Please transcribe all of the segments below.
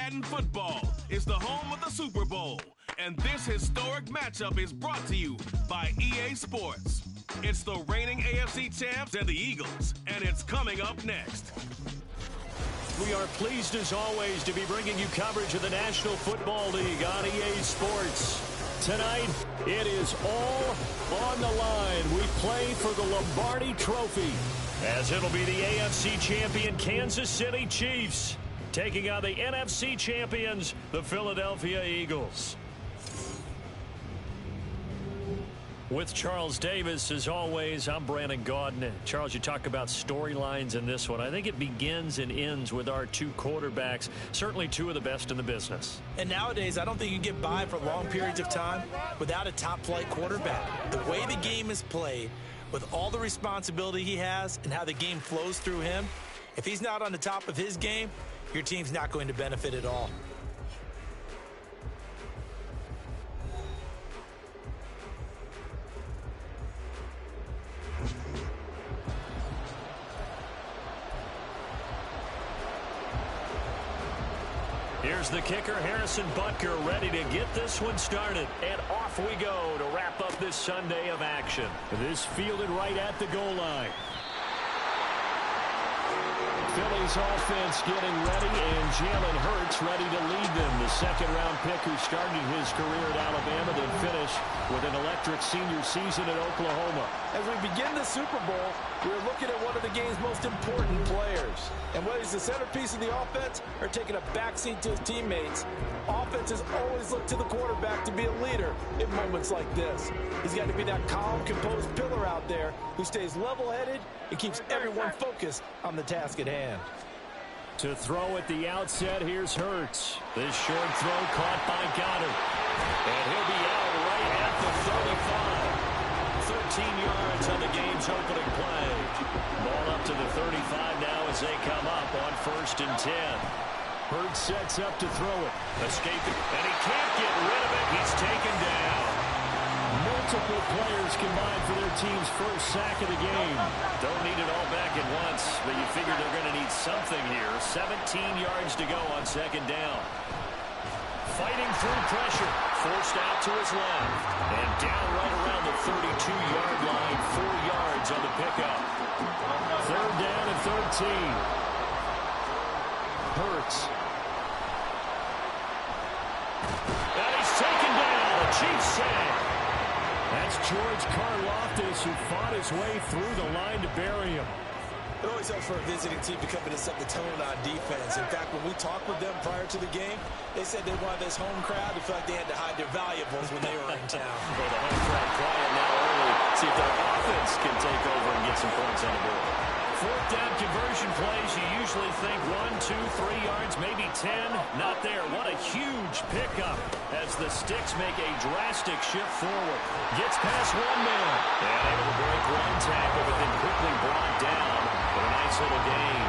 Madden football is the home of the Super Bowl, and this historic matchup is brought to you by EA Sports. It's the reigning AFC champs and the Eagles, and it's coming up next. We are pleased as always to be bringing you coverage of the National Football League on EA Sports. Tonight, it is all on the line. We play for the Lombardi Trophy, as it'll be the AFC champion Kansas City Chiefs taking on the NFC champions, the Philadelphia Eagles. With Charles Davis, as always, I'm Brandon Gaudin. Charles, you talk about storylines in this one. I think it begins and ends with our two quarterbacks, certainly two of the best in the business. And nowadays, I don't think you get by for long periods of time without a top-flight quarterback. The way the game is played, with all the responsibility he has and how the game flows through him, if he's not on the top of his game, your team's not going to benefit at all. Here's the kicker, Harrison Butker, ready to get this one started. And off we go to wrap up this Sunday of action. This fielded right at the goal line. Philly's offense getting ready, and Jalen Hurts ready to lead them. The second-round pick who started his career at Alabama, then finished with an electric senior season at Oklahoma. As we begin the Super Bowl, we're looking at one of the game's most important players. And whether he's the centerpiece of the offense or taking a backseat to his teammates, offenses always look to the quarterback to be a leader in moments like this. He's got to be that calm, composed pillar out there who stays level-headed and keeps everyone focused on the task at hand. To throw at the outset, here's Hurts. This short throw caught by Goddard. And he'll be out right at the 35. 13 yards on the game's opening play. Ball up to the 35 now as they come up on 1st and 10. Hurts sets up to throw it. Escaping, and he can't get rid of it. He's taken down. Multiple players combined for their team's first sack of the game. Don't need it all back at once, but you figure they're going to need something here. 17 yards to go on 2nd down. Fighting through pressure. Forced out to his left. And down right around the 32-yard line. 4 yards on the pickup. 3rd down and 13. Hurts. And he's taken down. A Chiefs sack. That's George Karlaftis, who fought his way through the line to bury him. It always helps for a visiting team to come in and set the tone on defense. In fact, when we talked with them prior to the game, they said they wanted this home crowd to feel like they had to hide their valuables when they were in town. Well, the home crowd quiet now early. See if their offense can take over and get some points on the board. 4th down conversion plays, you usually think 1, 2, 3 yards, maybe 10. Not there. What a huge pickup as the Sticks make a drastic shift forward. Gets past one man. And able to break one tackle, but then quickly brought down for a nice little gain.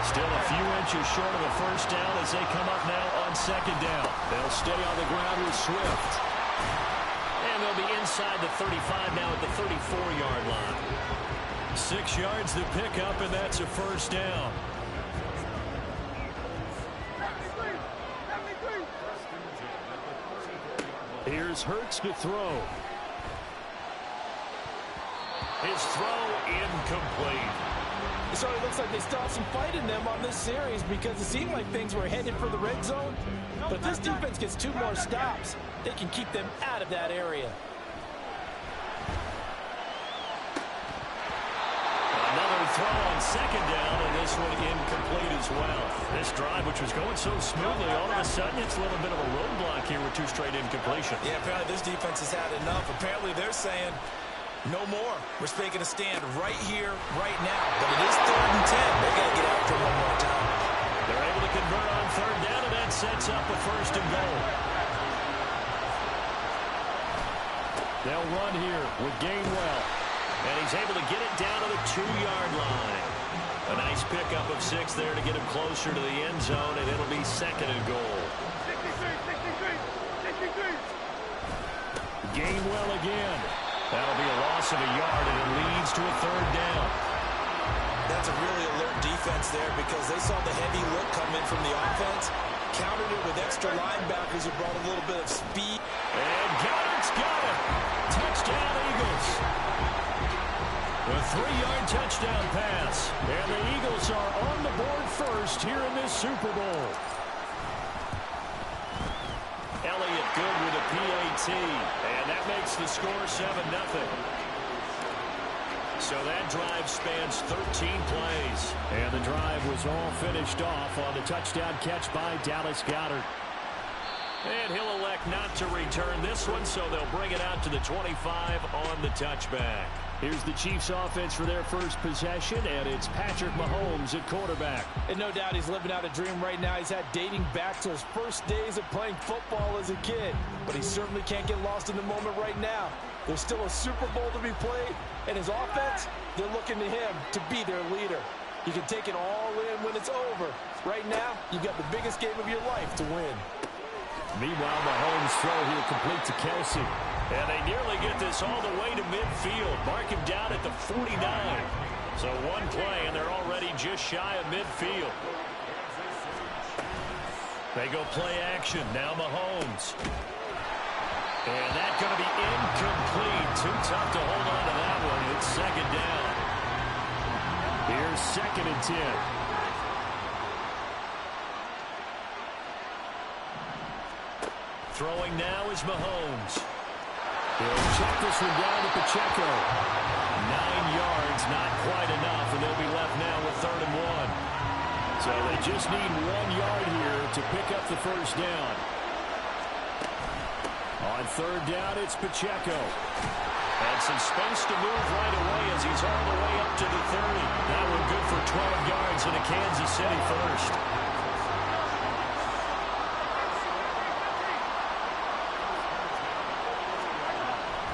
Still a few inches short of a 1st down as they come up now on 2nd down. They'll stay on the ground with Swift. And they'll be inside the 35 now at the 34-yard line. 6 yards to pick up, and that's a 1st down. Here's Hurts to throw. His throw incomplete. It certainly looks like they still have some fight in them on this series because it seemed like things were headed for the red zone. But if this defense gets 2 more stops, they can keep them out of that area. Another throw on 2nd down, and this one incomplete as well. This drive, which was going so smoothly, all of a sudden it's a little bit of a roadblock here with 2 straight incompletions. Yeah, apparently this defense has had enough. Apparently they're saying, no more. We're making a stand right here, right now. But it is 3rd and 10. They got to get after it one more time. They're able to convert on 3rd down, and that sets up a 1st and goal. They'll run here with Gainwell. And he's able to get it down to the 2-yard line. A nice pickup of 6 there to get him closer to the end zone, and it'll be 2nd and goal. 63. Gainwell again. That'll be a loss of a yard, and it leads to a 3rd down. That's a really alert defense there because they saw the heavy look come in from the offense, countered it with extra linebackers who brought a little bit of speed. And Goddard's got it. Touchdown, Eagles. A 3-yard touchdown pass. And the Eagles are on the board first here in this Super Bowl. Elliott good with a PAT. And that makes the score 7-0. So that drive spans 13 plays. And the drive was all finished off on the touchdown catch by Dallas Goedert. And he'll elect not to return this one, so they'll bring it out to the 25 on the touchback. Here's the Chiefs offense for their first possession, and it's Patrick Mahomes at quarterback. And no doubt he's living out a dream right now. He's had dating back to his first days of playing football as a kid. But he certainly can't get lost in the moment right now. There's still a Super Bowl to be played, and his offense, they're looking to him to be their leader. You can take it all in when it's over. Right now, you've got the biggest game of your life to win. Meanwhile, Mahomes' throw here complete to Kelsey. And they nearly get this all the way to midfield. Mark him down at the 49. So one play, and they're already just shy of midfield. They go play action. Now Mahomes. And that's going to be incomplete. Too tough to hold on to that one. It's second down. Here's 2nd and 10. Throwing now is Mahomes. He'll check this one down to Pacheco. 9 yards, not quite enough, and they'll be left now with 3rd and 1. So they just need 1 yard here to pick up the first down. On 3rd down, it's Pacheco. And some space to move right away as he's all the way up to the 30. That one good for 12 yards in a Kansas City first.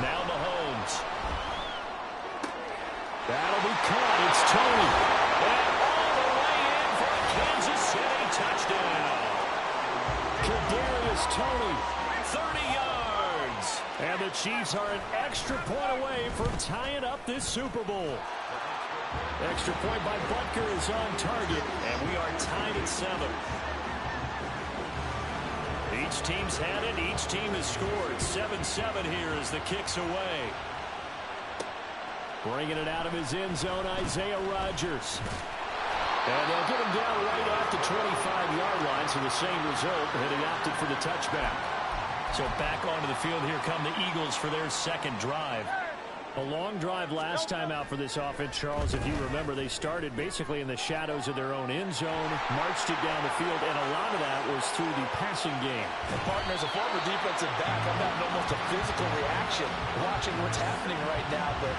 Now Mahomes. That'll be caught. It's Tony. And all the way in for a Kansas City touchdown. Kadarius Toney, 30 yards. And the Chiefs are an extra point away from tying up this Super Bowl. Extra point by Butker is on target, and we are tied at 7. Each team's had it. Each team has scored. 7-7 here as the kick's away. Bringing it out of his end zone, Isaiah Rodgers. And they'll get him down right at the 25-yard line, so the same result, and he opted for the touchback. So back onto the field, here come the Eagles for their second drive. A long drive last time out for this offense, Charles. If you remember, they started basically in the shadows of their own end zone, marched it down the field, and a lot of that was through the passing game. The partner's a former defensive back. I'm having almost a physical reaction watching what's happening right now. But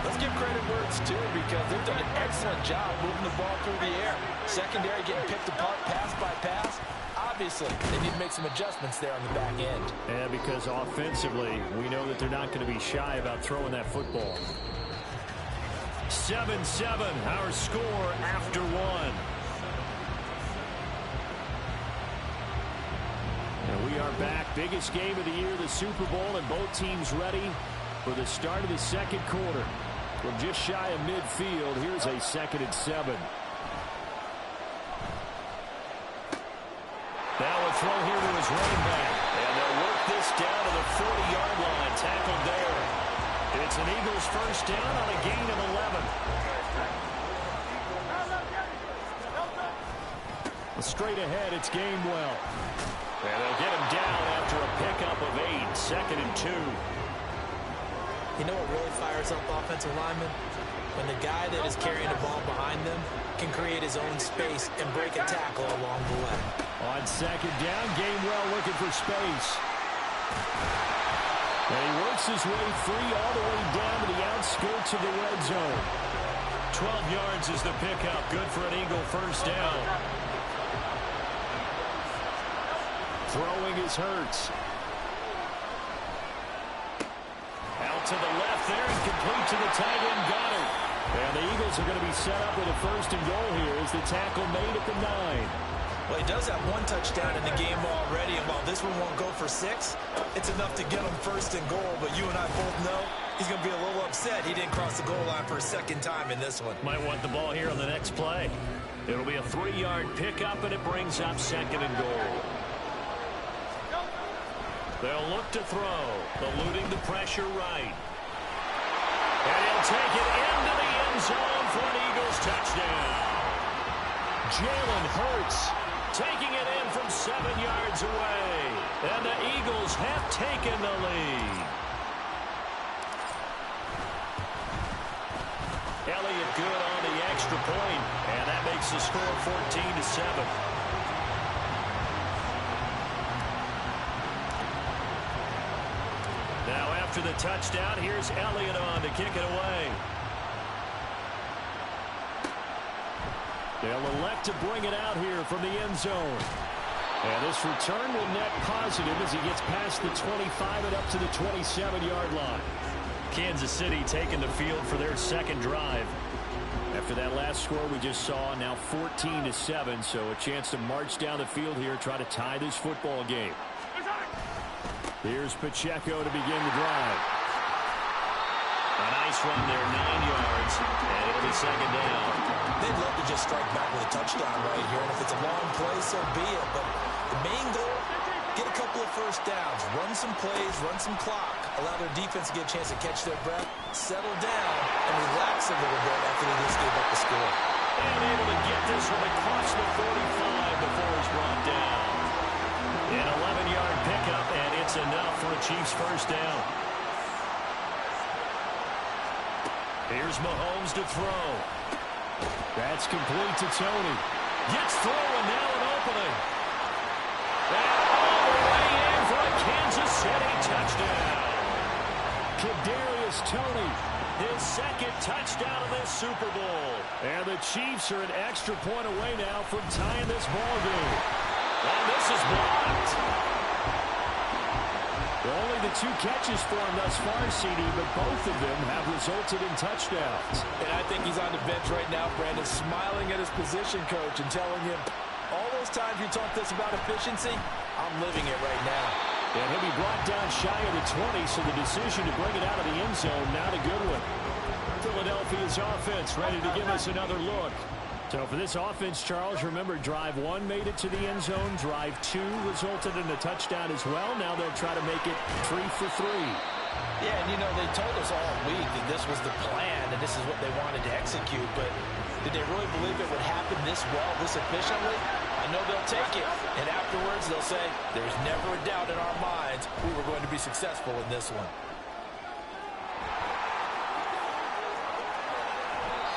let's give credit where it's due, because they've done an excellent job moving the ball through the air. Secondary getting picked apart pass by pass. Obviously, they need to make some adjustments there on the back end. And because offensively, we know that they're not going to be shy about throwing that football. 7-7, our score after 1. And we are back. Biggest game of the year, the Super Bowl, and both teams ready for the start of the second quarter. From just shy of midfield, here's a 2nd and 7. Now a throw here to his running back. And they'll work this down to the 40-yard line. Tackled there. It's an Eagles first down on a gain of 11. Straight ahead, it's Gainwell. And they'll get him down after a pickup of 8. 2nd and 2. You know what really fires up offensive linemen? When the guy that is carrying the ball behind them can create his own space and break a tackle along the way. On 2nd down, Gainwell looking for space. And he works his way free all the way down to the outskirts of the red zone. 12 yards is the pickup. Good for an Eagle first down. Throwing is Hurts. Out to the left there and complete to the tight end Goddard. And the Eagles are going to be set up with a 1st and goal here as the tackle made at the 9. Well, he does have 1 touchdown in the game already, and while this one won't go for 6, it's enough to get him 1st and goal. But you and I both know He's going to be a little upset he didn't cross the goal line for a second time in this one. Might want the ball here on the next play. It'll be a 3-yard pickup, and it brings up 2nd and goal. They'll look to throw, eluding the pressure right. And he'll take it into the end zone for an Eagles touchdown. Jalen Hurts taking it in from 7 yards away. And the Eagles have taken the lead. Elliott good on the extra point, and that makes the score 14-7. Now after the touchdown, here's Elliott on to kick it away. They'll elect to bring it out here from the end zone. And this return will net positive as he gets past the 25 and up to the 27-yard line. Kansas City taking the field for their second drive. After that last score we just saw, now 14-7, so a chance to march down the field here, try to tie this football game. Here's Pacheco to begin the drive. A nice run there, 9 yards, and it'll be 2nd down. They'd love to just strike back with a touchdown right here, and if it's a long play, so be it. But the main goal, get a couple of first downs, run some plays, run some clock, allow their defense to get a chance to catch their breath, settle down, and relax a little bit after they just gave up the score. And able to get this one across the 45 before he's brought down. An 11-yard pickup, and it's enough for a Chiefs first down. Here's Mahomes to throw. That's complete to Tony. Gets through, and now an opening. And all the way in for a Kansas City touchdown. Kadarius Toney, his 2nd touchdown of this Super Bowl. And the Chiefs are an extra point away now from tying this ball game. And this is blocked. Only the 2 catches for him thus far, CD, but both of them have resulted in touchdowns. And I think he's on the bench right now, Brandon, smiling at his position coach and telling him, all those times you talked to us about efficiency, I'm living it right now. And he'll be brought down shy of the 20, so the decision to bring it out of the end zone, not a good one. Philadelphia's offense ready to give us another look. So for this offense, Charles, remember, drive 1 made it to the end zone. Drive 2 resulted in a touchdown as well. Now they'll try to make it 3 for 3. Yeah, and, you know, they told us all week that this was the plan and this is what they wanted to execute. But did they really believe it would happen this well, this efficiently? I know they'll take it. And afterwards, they'll say, there's never a doubt in our minds we were going to be successful in this one.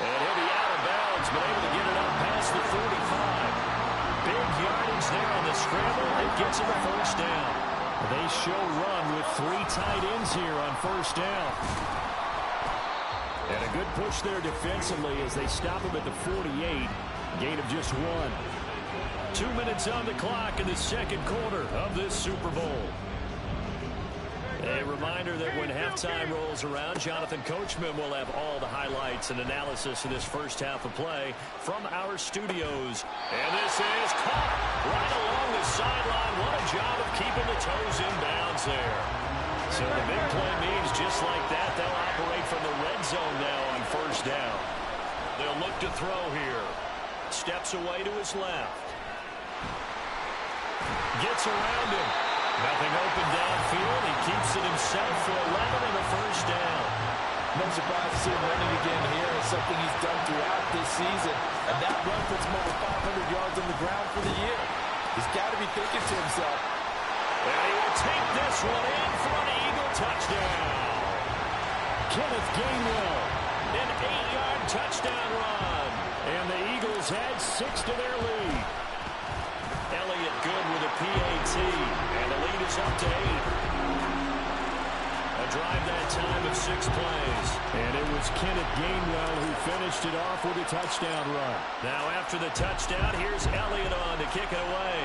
And he'll be out of bounds, but able to get it up past the 45. Big yardage there on the scramble. It gets him a first down. They show run with 3 tight ends here on first down. And a good push there defensively as they stop him at the 48. Gain of just 1. 2 minutes on the clock in the second quarter of this Super Bowl. A reminder that when halftime rolls around, Jonathan Coachman will have all the highlights and analysis of this first half of play from our studios. And this is caught right along the sideline. What a job of keeping the toes in bounds there. So the big play means just like that, they'll operate from the red zone now on first down. They'll look to throw here. Steps away to his left. Gets around him. Nothing open downfield. He keeps it himself for 11 and a first down. No surprise to see him running again here. It's something he's done throughout this season. And that run puts him over 500 yards on the ground for the year. He's got to be thinking to himself. And he will take this one in for an Eagle touchdown. Kenneth Gainwell, an 8-yard touchdown run. And the Eagles add 6 to their lead. Elliott good with a PAT, and the lead is up to 8. A drive that time of 6 plays. And it was Kenneth Gainwell who finished it off with a touchdown run. Now after the touchdown, here's Elliott on to kick it away.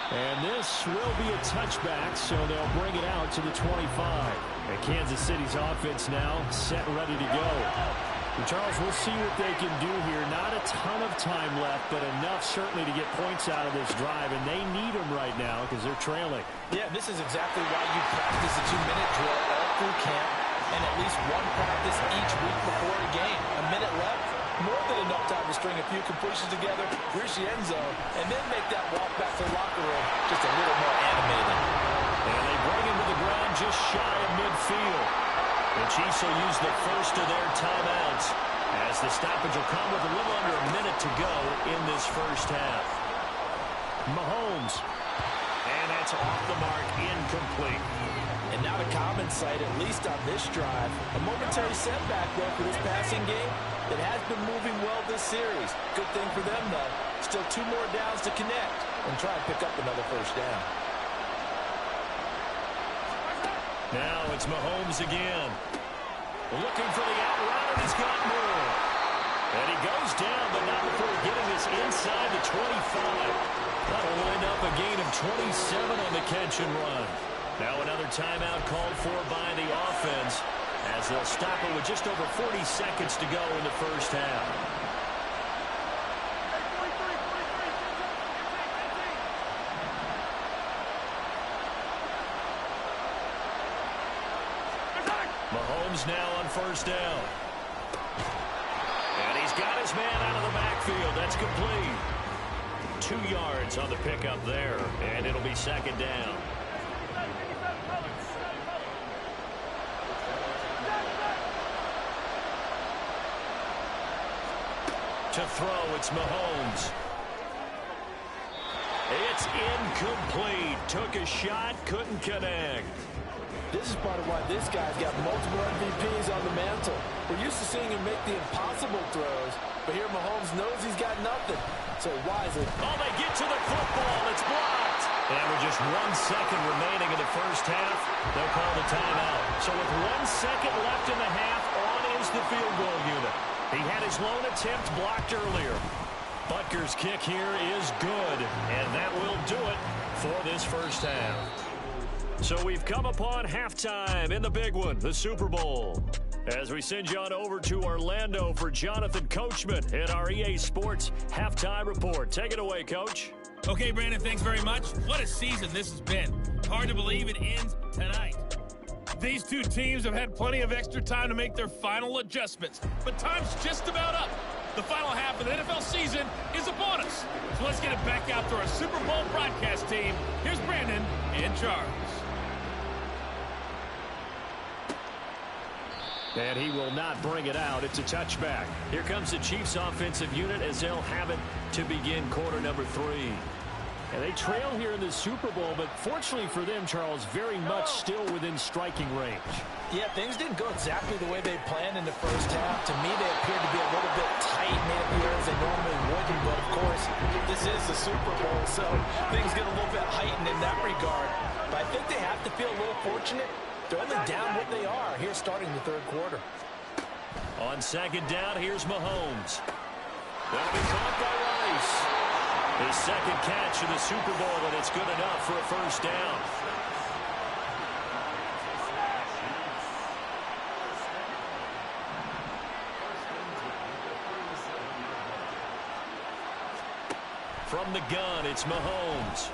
And this will be a touchback, so they'll bring it out to the 25. And Kansas City's offense now set ready to go. And Charles, we'll see what they can do here. Not a ton of time left, but enough certainly to get points out of this drive. And they need them right now because they're trailing. Yeah, this is exactly why you practice the camp and at least one practice each week before a game. A minute left, more than enough time to string a few completions together, reach the end zone, and then make that walk back to the locker room just a little more animated. And they bring him to the ground just shy of midfield. The Chiefs will use the first of their timeouts as the stoppage will come with a little under a minute to go in this first half. Mahomes. And that's off the mark, incomplete. And not a common sight, at least on this drive. A momentary setback, though, for this passing game that has been moving well this series. Good thing for them, though. Still 2 more downs to connect and try and pick up another first down. Now it's Mahomes again. Looking for the out route, and he's got more. And he goes down, but not before getting this inside the 25. That'll wind up a gain of 27 on the catch and run. Now another timeout called for by the offense as they'll stop it with just over 40 seconds to go in the first half. Mahomes now on first down. And he's got his man out of the backfield. That's complete. 2 yards on the pickup there, and it'll be second down. To throw, it's Mahomes. It's incomplete. Took a shot, couldn't connect. This is part of why this guy's got multiple MVPs on the mantle. We're used to seeing him make the impossible throws, but here Mahomes knows he's got nothing. So wisely. Oh, they get to the football. It's blocked. And with just 1 second remaining in the first half, they'll call the timeout. So with 1 second left in the half, on is the field goal unit. He had his lone attempt blocked earlier. Butker's kick here is good, and that will do it for this first half. So we've come upon halftime in the big one, the Super Bowl. As we send you on over to Orlando for Jonathan Coachman in our EA Sports Halftime Report. Take it away, Coach. Okay, Brandon, thanks very much. What a season this has been. Hard to believe it ends tonight. These two teams have had plenty of extra time to make their final adjustments, but time's just about up. The final half of the NFL season is upon us. So let's get it back out to our Super Bowl broadcast team. Here's Brandon and Charles. And he will not bring it out. It's a touchback. Here comes the Chiefs offensive unit as they'll have it to begin quarter number 3. And they trail here in the Super Bowl, but fortunately for them, Charles, very much still within striking range. Yeah, things didn't go exactly the way they planned in the first half. To me, they appeared to be a little bit tight, made up the areas they normally wouldn't. But, of course, this is the Super Bowl, so things get a little bit heightened in that regard. But I think they have to feel a little fortunate. They're only down what they are here starting the third quarter. On second down, here's Mahomes. That'll be caught by Rice. His second catch in the Super Bowl, and it's good enough for a first down. From the gun, it's Mahomes.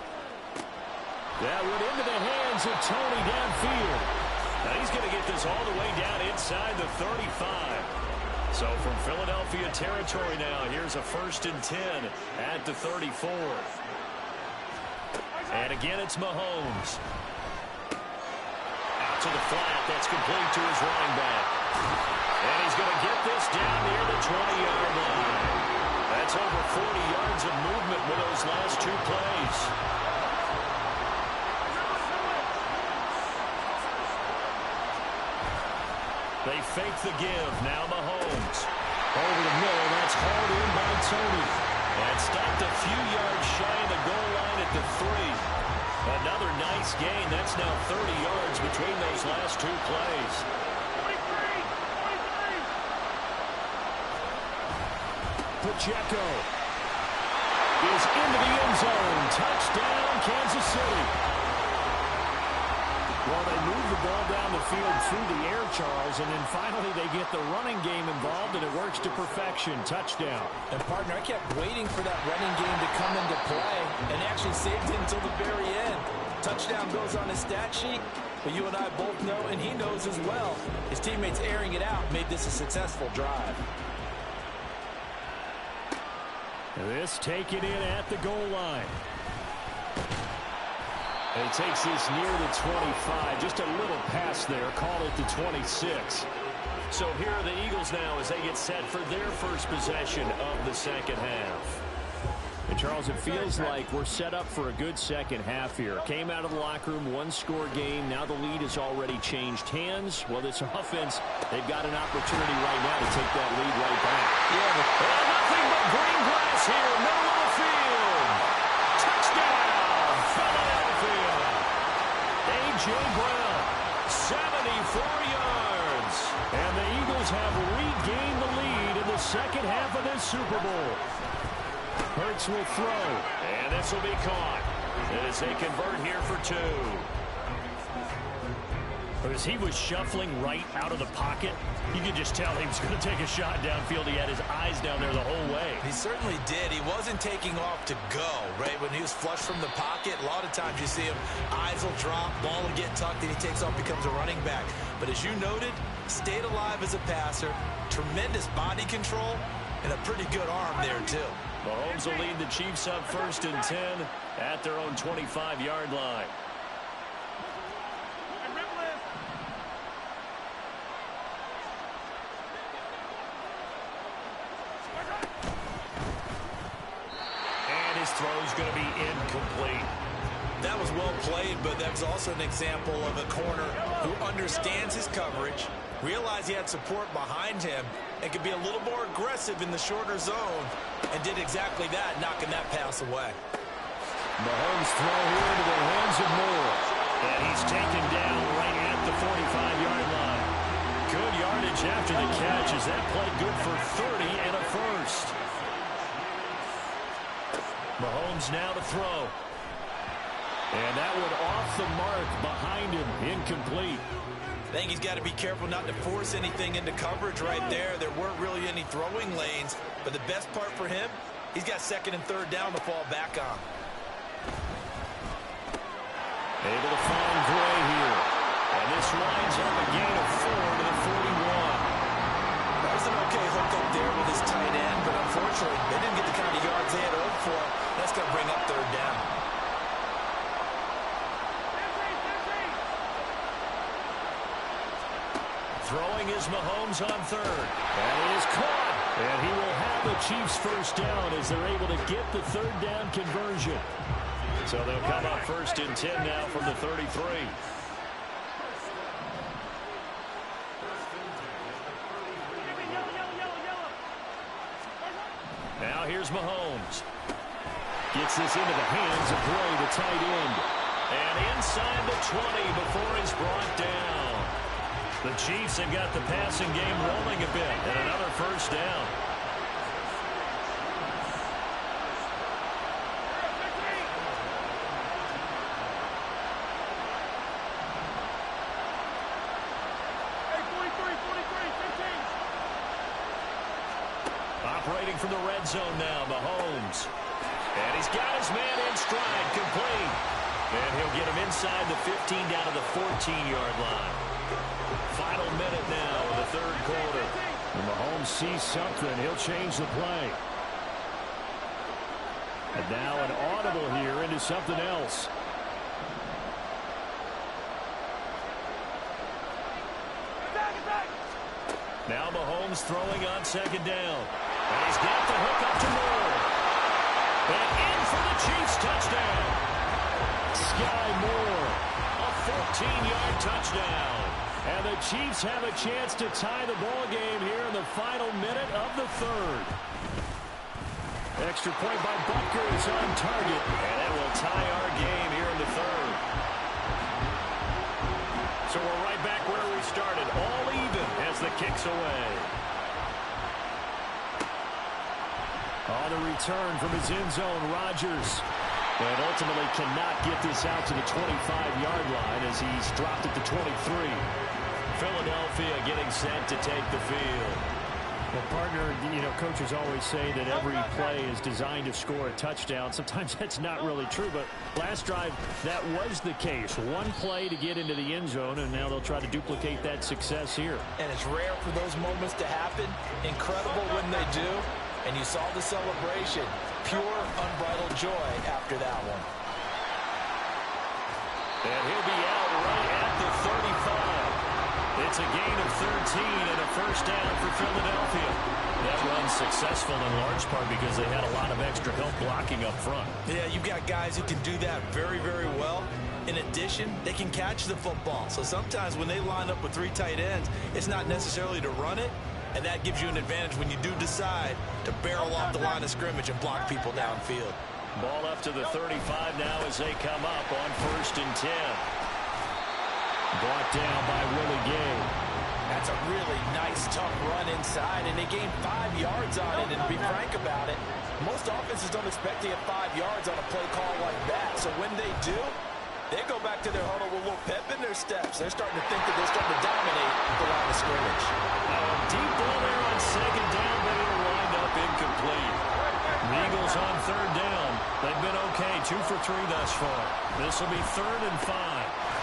That went into the hands of Tony downfield. Now he's going to get this all the way down inside the 35. So from Philadelphia territory now, here's a 1st and 10 at the 34. And again, it's Mahomes. Out to the flat. That's complete to his running back. And he's going to get this down near the 20-yard line. That's over 40 yards of movement with those last 2 plays. They fake the give. Now Mahomes. Over the middle. That's hauled in by Tony. And stopped a few yards shy of the goal line at the 3. Another nice gain. That's now 30 yards between those last 2 plays. 23. Pacheco is into the end zone. Touchdown, Kansas City. Well, they move the ball down the field through the air, Charles, and then finally they get the running game involved, and it works to perfection. Touchdown. And, partner, I kept waiting for that running game to come into play and actually saved it until the very end. Touchdown goes on his stat sheet. But you and I both know, and he knows as well, his teammates airing it out made this a successful drive. This taken in at the goal line. And he takes this near the 25. Just a little pass there. Call it the 26. So here are the Eagles now as they get set for their first possession of the second half. And Charles, it feels like we're set up for a good second half here. Came out of the locker room, one-score game. Now the lead has already changed hands. Well, this offense, they've got an opportunity right now to take that lead right back. Yeah, nothing but green grass here. Middle of the field. Touchdown, Philadelphia. A.J. Brown, 74 yards. And the Eagles have regained the lead in the second half of this Super Bowl. Hurts will throw, and this will be caught as they convert here for two. As he was shuffling right out of the pocket, you could just tell he was going to take a shot downfield. He had his eyes down there the whole way. He certainly did. He wasn't taking off to go, right? When he was flush from the pocket, a lot of times you see him, eyes will drop, ball will get tucked, and he takes off, becomes a running back. But as you noted, stayed alive as a passer, tremendous body control, and a pretty good arm there, too. Mahomes will lead the Chiefs up 1st and 10 at their own 25-yard line. And his throw is going to be incomplete. That was well played, but that was also an example of a corner who understands his coverage, realized he had support behind him, and could be a little more aggressive in the shorter zone, and did exactly that, knocking that pass away. Mahomes throw here into the hands of Moore. And he's taken down right at the 45-yard line. Good yardage after the catch as that played good for 30 and a first. Mahomes now to throw. And that one off the mark behind him, incomplete. I think he's got to be careful not to force anything into coverage right there. There weren't really any throwing lanes, but the best part for him, he's got 2nd and 3rd down to fall back on. Able to find Gray here. And this winds up a gain of 4 to the 41. That was an okay hook up there with his tight end, but unfortunately, they didn't get the kind of yards they had hoped for. That's going to bring up 3rd down. Throwing is Mahomes on 3rd. And it is caught. And he will have the Chiefs first down as they're able to get the 3rd down conversion. So they'll come up 1st and 10 now from the 33. Now here's Mahomes. Gets this into the hands of Gray, the tight end. And inside the 20 before he's brought down. The Chiefs have got the passing game rolling a bit, and another first down. Operating from the red zone now, Mahomes. And he's got his man in stride, complete. And he'll get him inside the 15 down to the 14-yard line. Final minute now of the 3rd quarter. When Mahomes sees something, he'll change the play. And now an audible here into something else. Now Mahomes throwing on 2nd down. And he's got the hook up to Moore. And in for the Chiefs touchdown. Sky Moore, a 14-yard touchdown. And the Chiefs have a chance to tie the ball game here in the final minute of the 3rd. Extra point by Butker is on target. And it will tie our game here in the 3rd. So we're right back where we started. All even as the kick's away. On the return from his end zone, Rodgers. And ultimately cannot get this out to the 25-yard line as he's dropped at the 23. Philadelphia getting set to take the field. Well, partner, coaches always say that every play is designed to score a touchdown. Sometimes that's not really true, but last drive, that was the case. One play to get into the end zone, and now they'll try to duplicate that success here. And it's rare for those moments to happen. Incredible when they do. And you saw the celebration. Pure, unbridled joy after that one. And he'll be out right at the 35. It's a gain of 13 and a first down for Philadelphia. That run's successful in large part because they had a lot of extra help blocking up front. Yeah, you've got guys who can do that very, very well. In addition, they can catch the football. So sometimes when they line up with 3 tight ends, it's not necessarily to run it, and that gives you an advantage when you do decide to barrel off the line of scrimmage and block people downfield. Ball up to the 35 now as they come up on 1st and 10. Brought down by Willie Gay. That's a really nice, tough run inside, and they gained 5 yards on it. And to be frank about it, most offenses don't expect to get 5 yards on a play call like that. So when they do, they go back to their huddle with a little pep in their steps. They're starting to think that they're starting to dominate the line of scrimmage. Deep ball there on 2nd down, but it'll wind up incomplete. The Eagles on 3rd down. They've been okay, 2 for 3 thus far. This will be 3rd and 5.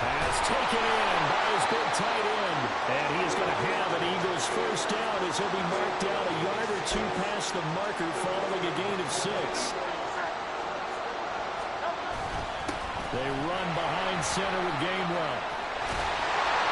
Pass taken in by his big tight end. And he is going to have an Eagles first down as he'll be marked down a yard or 2 past the marker following a gain of 6. They run behind center with Gainwell.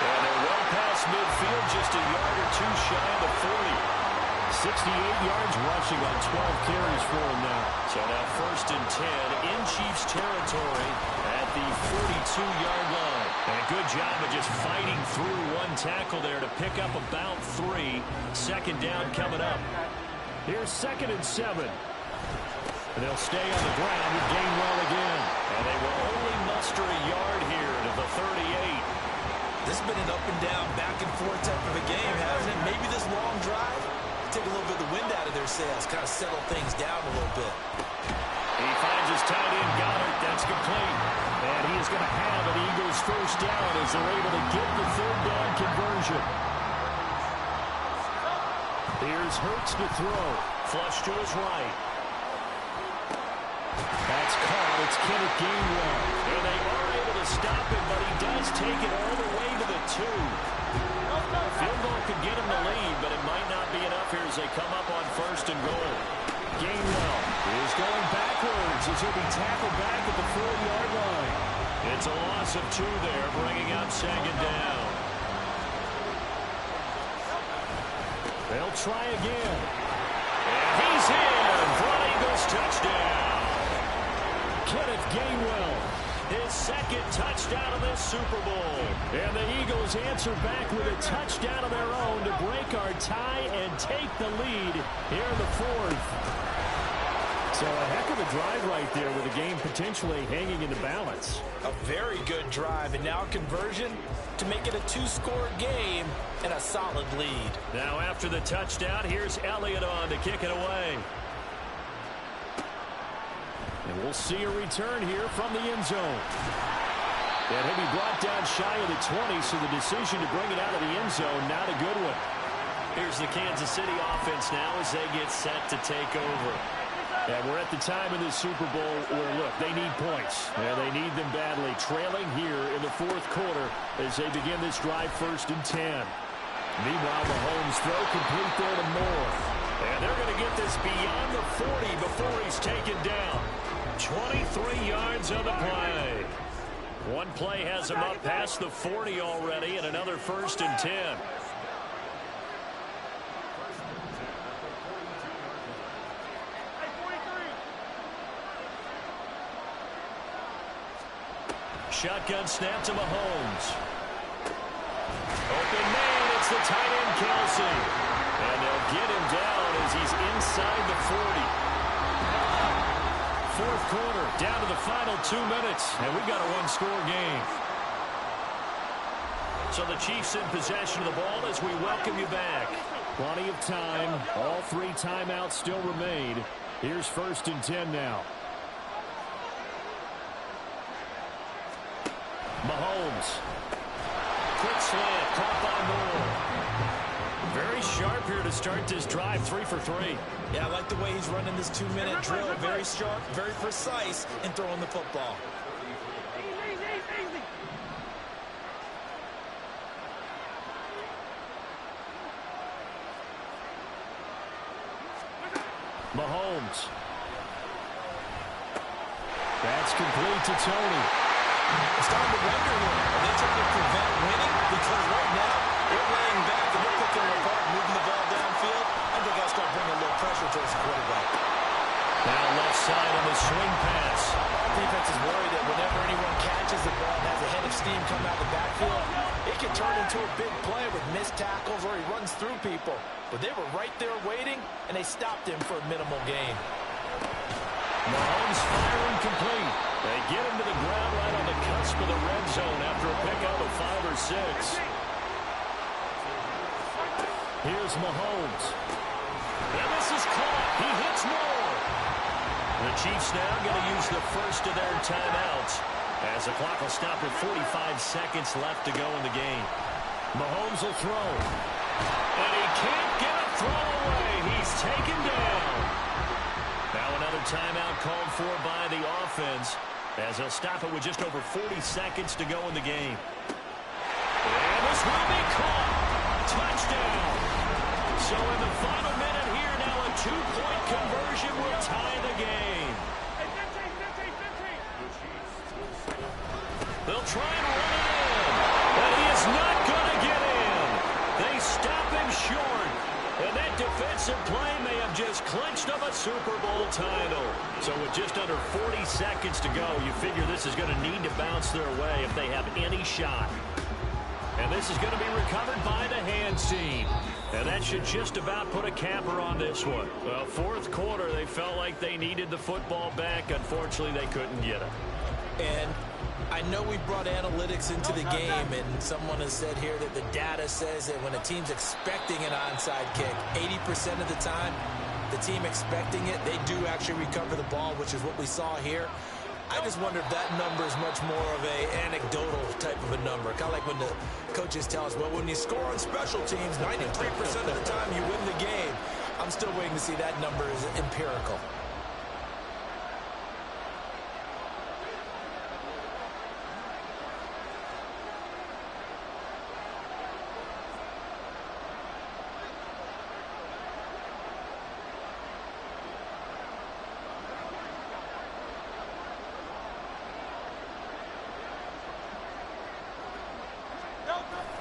And they're well past midfield, just a yard or 2 shy of the 40. 68 yards rushing on 12 carries for him now. So now 1st and 10 in Chiefs territory at the 42-yard line. And a good job of just fighting through one tackle there to pick up about 3. 2nd down coming up. Here's 2nd and 7. And they'll stay on the ground with Gainwell again. And they will only muster a yard here to the 38. This has been an up and down, back and forth type of a game, hasn't it? Maybe this long drive take a little bit of the wind out of their sails, kind of settle things down a little bit. He finds his tight end, Goddard. That's complete. And he is going to have an Eagles first down as they're able to get the 3rd down conversion. Here's Hurts to throw. Flush to his right. That's caught. It's Kenneth Gainwell. And they are able to stop him, but he does take it all the way to the 2. Field goal could get him the lead, but it might not be enough here as they come up on 1st and goal. Gainwell is going backwards as he'll be tackled back at the 4-yard line. It's a loss of 2 there, bringing up 2nd down. They'll try again. And he's in for an Eagles touchdown. Kenneth Gainwell, his 2nd touchdown of this Super Bowl. And the Eagles answer back with a touchdown of their own to break our tie and take the lead here in the 4th. So a heck of a drive right there with the game potentially hanging in the balance. A very good drive, and now conversion to make it a 2-score game and a solid lead. Now after the touchdown, here's Elliott on to kick it away. And we'll see a return here from the end zone. And he'll be brought down shy of the 20, so the decision to bring it out of the end zone, not a good one. Here's the Kansas City offense now as they get set to take over. And we're at the time in this Super Bowl where, look, they need points. And they need them badly, trailing here in the 4th quarter as they begin this drive 1st and 10. Meanwhile, Mahomes throw complete there to Moore. And they're going to get this beyond the 40 before he's taken down. 23 yards on the play. One play has him up past the 40 already, and another 1st and 10. Shotgun snap to Mahomes. Open man, it's the tight end Kelsey. And they'll get him down as he's inside the 40. 4th quarter, down to the final 2 minutes, and we've got a 1-score game. So the Chiefs in possession of the ball as we welcome you back. Plenty of time. All 3 timeouts still remain. Here's 1st and 10 now. Mahomes. Quick slant, caught by Moore. Very sharp here to start this drive 3 for 3. Yeah, I like the way he's running this 2-minute drill. Very sharp, very precise in throwing the football. Mahomes. That's complete to Tony. It's time to wonder here. Are they trying to prevent winning? Because right now, they're laying back and they're picking it apart, moving the ball downfield. I think I'll start bringing a little pressure towards the quarterback. Now left side on the swing pass. Defense is worried that whenever anyone catches the ball and has a head of steam come out of the backfield, it can turn into a big play with missed tackles or he runs through people. But they were right there waiting, and they stopped him for a minimal gain. Mahomes firing complete. They get him to the ground right on the cusp of the red zone after a pickup of 5 or 6. Here's Mahomes. And this is caught. He hits more. The Chiefs now going to use the first of their timeouts as the clock will stop with 45 seconds left to go in the game. Mahomes will throw. And he can't get a throw away. He's taken down. Now another timeout called for by the offense as they'll stop it with just over 40 seconds to go in the game. And this will be caught. Touchdown. So in the final minute here, now a 2-point conversion will tie the game. They'll try and run it in. And he is not going to get in. They stop him short. And that defensive play may have just clinched them a Super Bowl title. So with just under 40 seconds to go, you figure this is going to need to bounce their way if they have any shot. And this is going to be recovered by the hands team. And that should just about put a capper on this one. Well, fourth quarter, they felt like they needed the football back. Unfortunately, they couldn't get it. And I know we brought analytics into the game, and someone has said here that the data says that when a team's expecting an onside kick, 80% of the time, the team expecting it, they do actually recover the ball, which is what we saw here. I just wonder if that number is much more of a anecdotal type of a number. Kind of like when the coaches tell us, well, when you score on special teams, 93% of the time you win the game. I'm still waiting to see that number is empirical.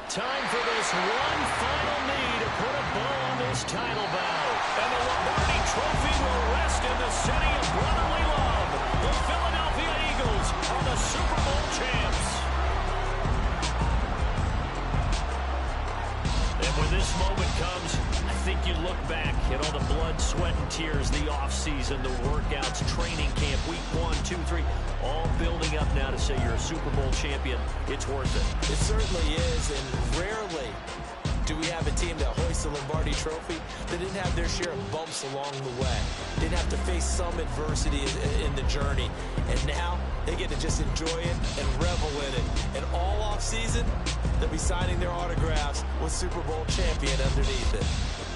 Time for this one final knee to put a bow on this title bout. And the Lombardi Trophy will rest in the city of brotherly love. The Philadelphia Eagles are the Super Bowl champs. And when this moment comes, I think you look back at all the blood, sweat, and tears, the offseason, the workouts, training camp, week 1, 2, 3, all building up now to say you're a Super Bowl champion. It's worth it. It certainly is, and rarely do we have a team that hoists the Lombardi Trophy that didn't have their share of bumps along the way. Didn't have to face some adversity in the journey. And now they get to just enjoy it and revel in it. And all offseason, they'll be signing their autographs with Super Bowl champion underneath it.